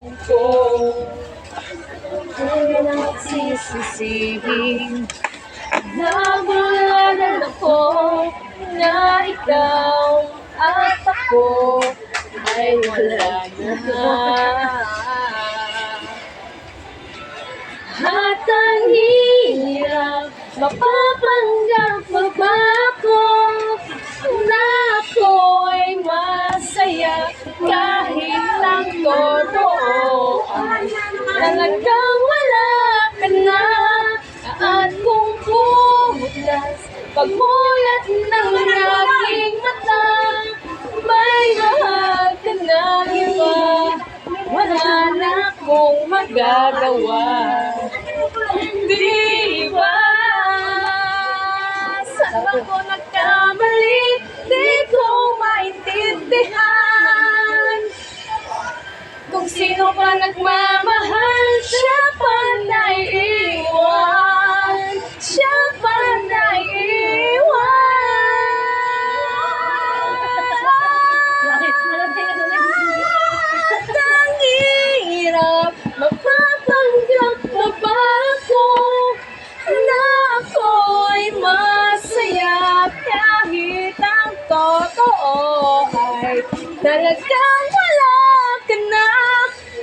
ko kaya nagsisisihing nabulanan ako na ikaw at ako ay wala na. At ang hirap mapapanggap pa ba ako na ako'y masaya kahit lang totoo ay talagang wala ka na. At kung pumulas pagmulat ng aking mata, may mahal ka na iba, wala na akong magagawa. Di ba? Saan ba ko nagkamali? Di ko maintindihan. Kung sino pa nagmamahal, siya pa naiiwan. Siya pa naiiwan. At ang hirap mapapanggap pa ba ako na ako'y masaya kahit ang totoo ay talagang wala ka na.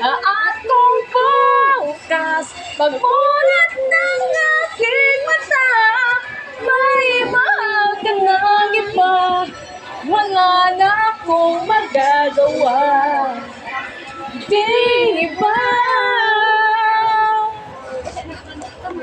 At kung bukas pagmulat ng aking mata, may mahal ka ng iba, wala na akong magagawa. Di